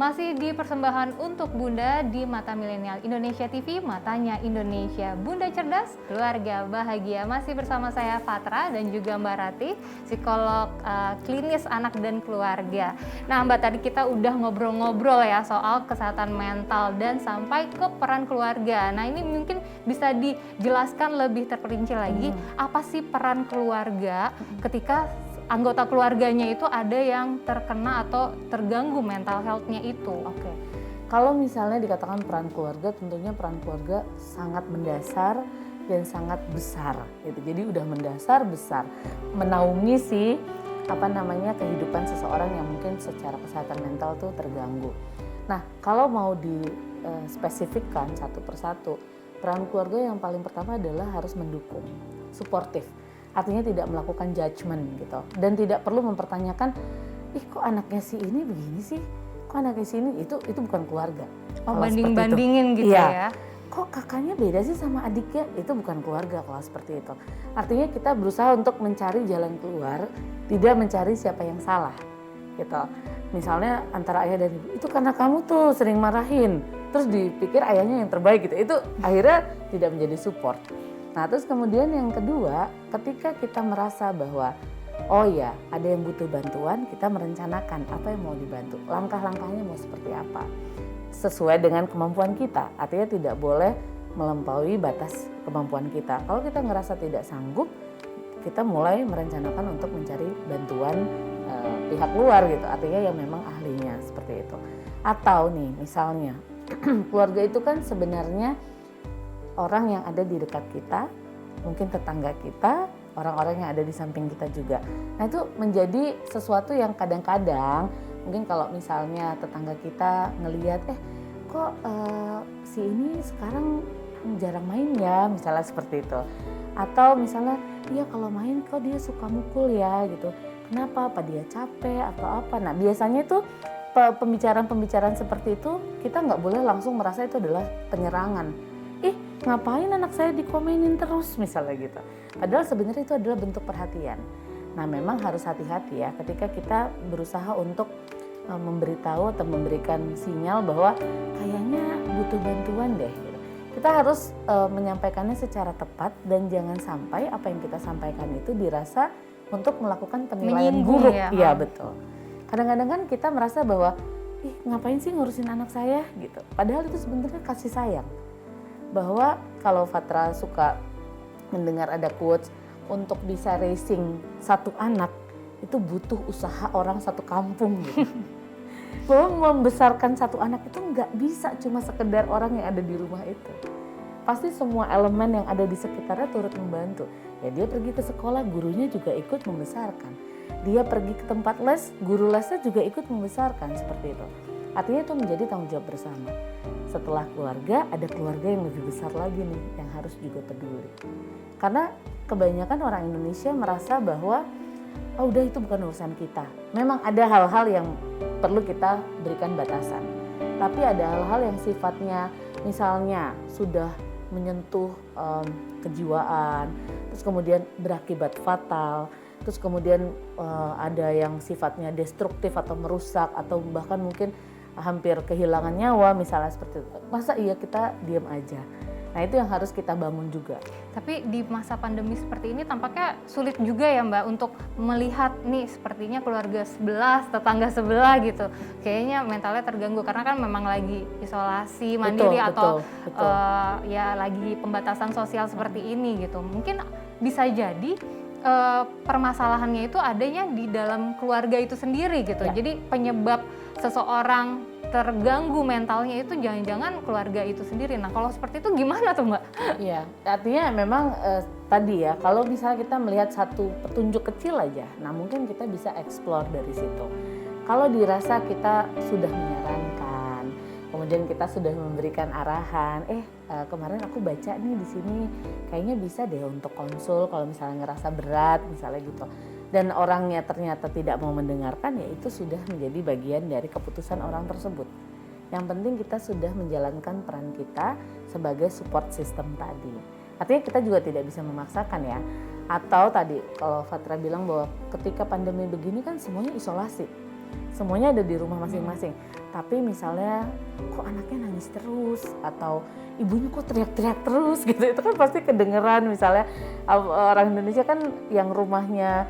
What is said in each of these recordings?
Masih di persembahan untuk Bunda di Mata Milenial Indonesia TV, matanya Indonesia. Bunda cerdas, keluarga bahagia. Masih bersama saya Fatra dan juga Mbak Rati, psikolog klinis anak dan keluarga. Nah Mbak, tadi kita udah ngobrol-ngobrol ya soal kesehatan mental dan sampai ke peran keluarga. Nah ini mungkin bisa dijelaskan lebih terperinci lagi, apa sih peran keluarga ketika anggota keluarganya itu ada yang terkena atau terganggu mental health-nya itu. Oke. Kalau misalnya dikatakan peran keluarga, tentunya peran keluarga sangat mendasar dan sangat besar gitu. Jadi udah mendasar besar, menaungi kehidupan seseorang yang mungkin secara kesehatan mental tuh terganggu. Nah, kalau mau dispesifikkan satu persatu, peran keluarga yang paling pertama adalah harus mendukung, suportif. Artinya tidak melakukan judgement gitu, dan tidak perlu mempertanyakan, kok anaknya si ini begini sih, kok anaknya si ini, itu bukan keluarga. Oh, banding-bandingin gitu ya. Kok kakaknya beda sih sama adiknya, itu bukan keluarga kalau seperti itu. Artinya kita berusaha untuk mencari jalan keluar, tidak mencari siapa yang salah gitu. Misalnya antara ayah dan ibu, itu karena kamu tuh sering marahin, terus dipikir ayahnya yang terbaik gitu, itu akhirnya tidak menjadi support. Nah terus kemudian yang kedua, ketika kita merasa bahwa oh ya ada yang butuh bantuan, kita merencanakan apa yang mau dibantu, langkah-langkahnya mau seperti apa, sesuai dengan kemampuan kita. Artinya tidak boleh melampaui batas kemampuan kita. Kalau kita ngerasa tidak sanggup, kita mulai merencanakan untuk mencari bantuan pihak luar gitu, artinya yang memang ahlinya seperti itu. Atau nih misalnya keluarga itu kan sebenarnya orang yang ada di dekat kita, mungkin tetangga kita, orang-orang yang ada di samping kita juga. Nah itu menjadi sesuatu yang kadang-kadang mungkin kalau misalnya tetangga kita ngelihat, kok si ini sekarang jarang main ya, misalnya seperti itu. Atau misalnya, iya kalau main kok dia suka mukul ya gitu. Kenapa? Apa dia capek atau apa? Nah biasanya itu pembicaraan-pembicaraan seperti itu kita nggak boleh langsung merasa itu adalah penyerangan. Ngapain anak saya dikomenin terus misalnya gitu. Padahal sebenarnya itu adalah bentuk perhatian. Nah memang harus hati-hati ya ketika kita berusaha untuk memberitahu atau memberikan sinyal bahwa kayaknya butuh bantuan deh. Gitu. Kita harus menyampaikannya secara tepat dan jangan sampai apa yang kita sampaikan itu dirasa untuk melakukan penilaian buruk. Iya betul. Kadang-kadang kan kita merasa bahwa ngapain sih ngurusin anak saya gitu. Padahal itu sebenarnya kasih sayang. Bahwa kalau Fatra suka mendengar ada quotes, untuk bisa raising satu anak itu butuh usaha orang satu kampung gitu. Bahwa membesarkan satu anak itu nggak bisa cuma sekedar orang yang ada di rumah itu. Pasti semua elemen yang ada di sekitarnya turut membantu. Ya dia pergi ke sekolah, gurunya juga ikut membesarkan. Dia pergi ke tempat les, guru lesnya juga ikut membesarkan, seperti itu. Artinya itu menjadi tanggung jawab bersama. Setelah keluarga, ada keluarga yang lebih besar lagi nih, yang harus juga peduli. Karena kebanyakan orang Indonesia merasa bahwa, udah itu bukan urusan kita. Memang ada hal-hal yang perlu kita berikan batasan. Tapi ada hal-hal yang sifatnya, misalnya sudah menyentuh kejiwaan, terus kemudian berakibat fatal, terus kemudian ada yang sifatnya destruktif atau merusak, atau bahkan mungkin hampir kehilangan nyawa misalnya seperti itu. Masa iya kita diam aja? Nah itu yang harus kita bangun juga. Tapi di masa pandemi seperti ini tampaknya sulit juga ya Mbak untuk melihat nih sepertinya keluarga sebelah, tetangga sebelah gitu. Kayaknya mentalnya terganggu karena kan memang lagi isolasi mandiri betul. Ya lagi pembatasan sosial seperti ini gitu. Mungkin bisa jadi permasalahannya itu adanya di dalam keluarga itu sendiri gitu. Ya. Jadi penyebab seseorang terganggu mentalnya itu jangan-jangan keluarga itu sendiri. Nah kalau seperti itu gimana tuh Mbak? Iya, artinya memang tadi ya, kalau misalnya kita melihat satu petunjuk kecil aja, nah mungkin kita bisa explore dari situ. Kalau dirasa kita sudah menyarankan, kemudian kita sudah memberikan arahan, kemarin aku baca nih di sini, kayaknya bisa deh untuk konsul kalau misalnya ngerasa berat, misalnya gitu. Dan orangnya ternyata tidak mau mendengarkan, ya itu sudah menjadi bagian dari keputusan orang tersebut. Yang penting kita sudah menjalankan peran kita sebagai support system tadi. Artinya kita juga tidak bisa memaksakan ya. Atau tadi kalau Fatra bilang bahwa ketika pandemi begini kan semuanya isolasi. semuanya ada di rumah masing-masing. Tapi misalnya kok anaknya nangis terus atau ibunya kok teriak-teriak terus gitu, itu kan pasti kedengeran. Misalnya orang Indonesia kan yang rumahnya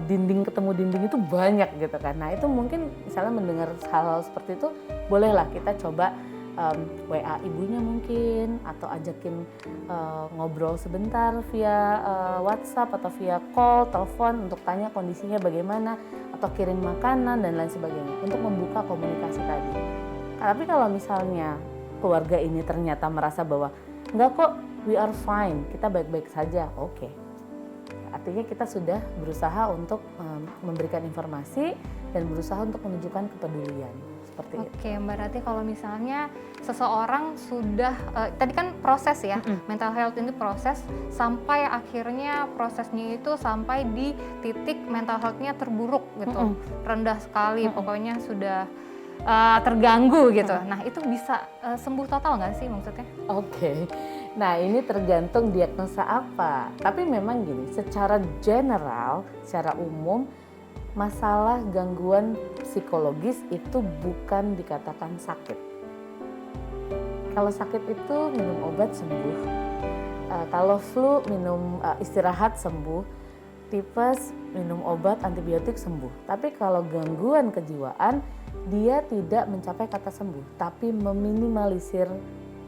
dinding ketemu dinding itu banyak gitu kan. Nah itu mungkin misalnya mendengar hal-hal seperti itu, bolehlah kita coba WA ibunya mungkin, atau ajakin ngobrol sebentar via WhatsApp atau via call, telepon untuk tanya kondisinya bagaimana, atau kirim makanan dan lain sebagainya untuk membuka komunikasi tadi. Tapi kalau misalnya keluarga ini ternyata merasa bahwa enggak kok, we are fine, kita baik-baik saja, oke. Artinya kita sudah berusaha untuk memberikan informasi dan berusaha untuk menunjukkan kepedulian. Seperti itu. Oke, Mbak Rati, kalau misalnya seseorang sudah tadi kan proses ya, mental health ini proses sampai akhirnya prosesnya itu sampai di titik mental health-nya terburuk gitu, rendah sekali, pokoknya sudah terganggu gitu. Nah itu bisa sembuh total nggak sih maksudnya? Oke. Nah ini tergantung diagnosa apa. Tapi memang gini, secara general, secara umum, masalah gangguan psikologis itu bukan dikatakan sakit. Kalau sakit itu minum obat sembuh. Kalau flu minum istirahat sembuh. Tipes minum obat antibiotik sembuh. Tapi kalau gangguan kejiwaan, dia tidak mencapai kata sembuh, tapi meminimalisir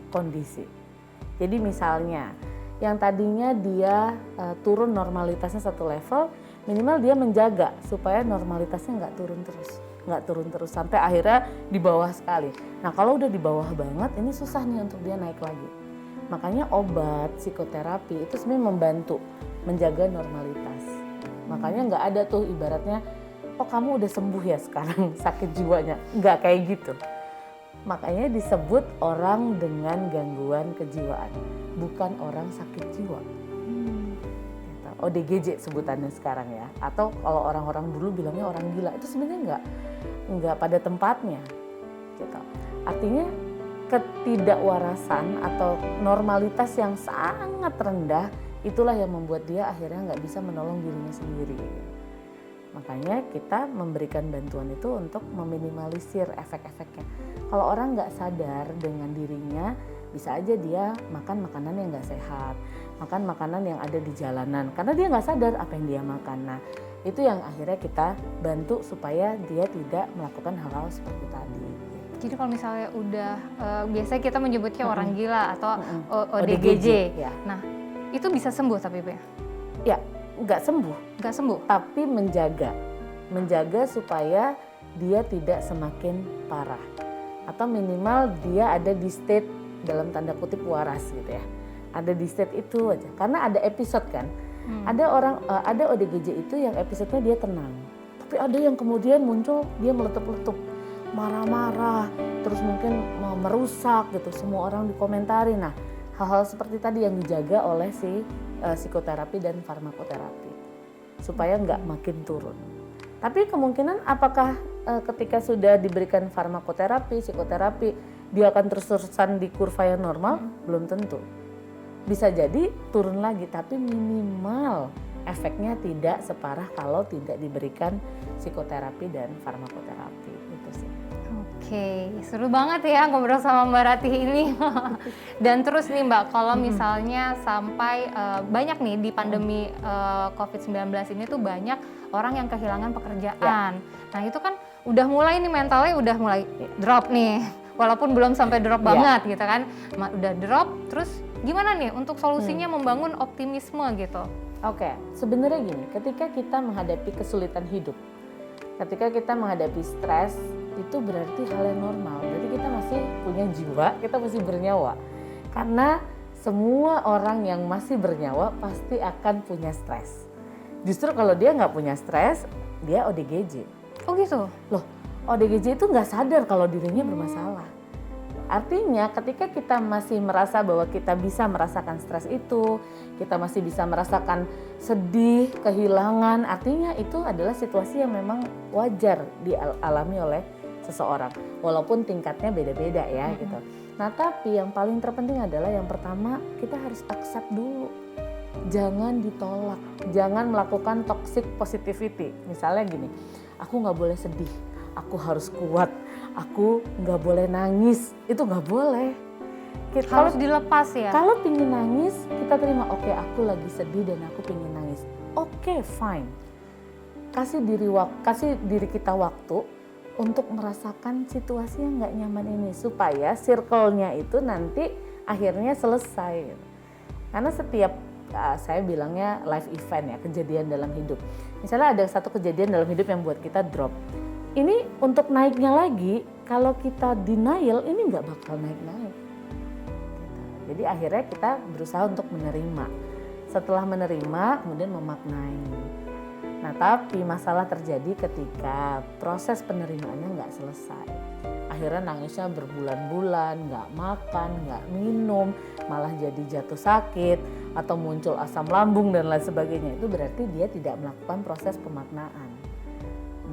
kondisi. Jadi misalnya yang tadinya dia turun normalitasnya satu level, minimal dia menjaga supaya normalitasnya nggak turun terus sampai akhirnya di bawah sekali. Nah kalau udah di bawah banget, ini susah nih untuk dia naik lagi. Makanya obat psikoterapi itu sebenarnya membantu menjaga normalitas. Makanya nggak ada tuh ibaratnya, oh kamu udah sembuh ya sekarang sakit jiwanya, nggak kayak gitu. Makanya disebut orang dengan gangguan kejiwaan, bukan orang sakit jiwa. ODGJ sebutannya sekarang ya, atau kalau orang-orang dulu bilangnya orang gila, itu sebenarnya nggak pada tempatnya gitu. Artinya ketidakwarasan atau normalitas yang sangat rendah itulah yang membuat dia akhirnya nggak bisa menolong dirinya sendiri. Makanya kita memberikan bantuan itu untuk meminimalisir efek-efeknya. Kalau orang nggak sadar dengan dirinya, bisa aja dia makan makanan yang nggak sehat, makan makanan yang ada di jalanan, karena dia nggak sadar apa yang dia makan. Nah, itu yang akhirnya kita bantu supaya dia tidak melakukan hal-hal seperti tadi. Jadi kalau misalnya udah, biasanya kita menyebutnya orang gila atau ODGJ. Ya. Nah, itu bisa sembuh tapi Bu? Ya, nggak sembuh. Nggak sembuh? Tapi menjaga supaya dia tidak semakin parah. Atau minimal dia ada di state dalam tanda kutip waras gitu ya. Ada di state itu aja. Karena ada episode kan. Ada ODGJ itu yang episodenya dia tenang. Tapi ada yang kemudian muncul dia meletup-letup, marah-marah, terus mungkin mau merusak gitu. Semua orang dikomentari. Nah, hal-hal seperti tadi yang dijaga oleh si psikoterapi dan farmakoterapi supaya nggak makin turun. Tapi kemungkinan apakah ketika sudah diberikan farmakoterapi, psikoterapi, dia akan terus-terusan di kurva yang normal? Belum tentu. Bisa jadi turun lagi, tapi minimal efeknya tidak separah kalau tidak diberikan psikoterapi dan farmakoterapi. Itu sih. Oke, seru banget ya ngobrol sama Mbak Rati ini. Dan terus nih Mbak, kalau misalnya sampai banyak nih di pandemi COVID-19 ini tuh banyak orang yang kehilangan pekerjaan. Nah itu kan udah mulai nih mentalnya udah mulai drop nih. Walaupun belum sampai drop banget gitu kan. Udah drop, terus gimana nih untuk solusinya membangun optimisme gitu? Oke, sebenarnya gini, ketika kita menghadapi kesulitan hidup, ketika kita menghadapi stres, itu berarti hal yang normal. Berarti kita masih punya jiwa, kita masih bernyawa. Karena semua orang yang masih bernyawa pasti akan punya stres. Justru kalau dia nggak punya stres, dia ODGJ. Oh gitu? Loh, ODGJ itu nggak sadar kalau dirinya bermasalah. Artinya ketika kita masih merasa bahwa kita bisa merasakan stres itu, kita masih bisa merasakan sedih, kehilangan, artinya itu adalah situasi yang memang wajar dialami oleh seseorang. Walaupun tingkatnya beda-beda ya gitu. Nah tapi yang paling terpenting adalah yang pertama kita harus accept dulu. Jangan ditolak, jangan melakukan toxic positivity. Misalnya gini, aku nggak boleh sedih, aku harus kuat, aku nggak boleh nangis, itu nggak boleh. Harus dilepas ya. Kalau pingin nangis, kita terima, oke, aku lagi sedih dan aku pingin nangis. Oke, fine. Kasih diri kita waktu untuk merasakan situasi yang nggak nyaman ini supaya circle-nya itu nanti akhirnya selesai. Karena setiap saya bilangnya life event ya, kejadian dalam hidup. Misalnya ada satu kejadian dalam hidup yang buat kita drop. Ini untuk naiknya lagi, kalau kita denial ini nggak bakal naik-naik. Jadi akhirnya kita berusaha untuk menerima. Setelah menerima, kemudian memaknai. Nah, tapi masalah terjadi ketika proses penerimaannya nggak selesai. Akhirnya nangisnya berbulan-bulan, nggak makan, nggak minum, malah jadi jatuh sakit, atau muncul asam lambung dan lain sebagainya. Itu berarti dia tidak melakukan proses pemaknaan.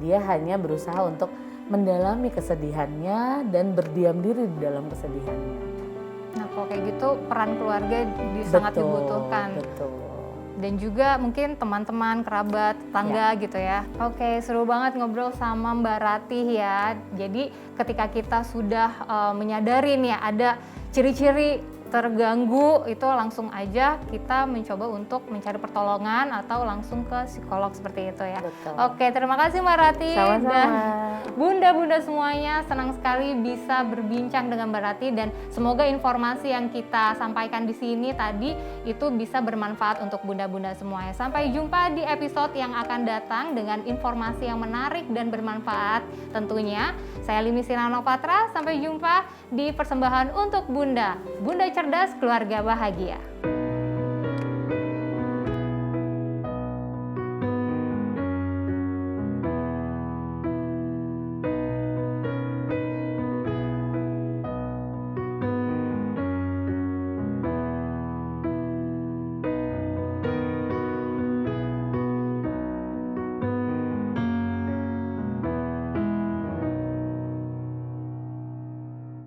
Dia hanya berusaha untuk mendalami kesedihannya dan berdiam diri di dalam kesedihannya. Nah, kalau kayak gitu peran keluarga sangat dibutuhkan. Betul. Dan juga mungkin teman-teman, kerabat, tetangga gitu ya. Oke, seru banget ngobrol sama Mbak Ratih ya. Jadi ketika kita sudah menyadari nih ada ciri-ciri terganggu, itu langsung aja kita mencoba untuk mencari pertolongan atau langsung ke psikolog seperti itu ya. Betul. Oke, terima kasih Mbak Ratih. Sama-sama. Dan bunda-bunda semuanya, senang sekali bisa berbincang dengan Mbak Ratih dan semoga informasi yang kita sampaikan di sini tadi itu bisa bermanfaat untuk bunda-bunda semuanya. Sampai jumpa di episode yang akan datang dengan informasi yang menarik dan bermanfaat tentunya. Saya Limi Sinano Patra, sampai jumpa di persembahan untuk Bunda. Bunda cerdas, keluarga bahagia.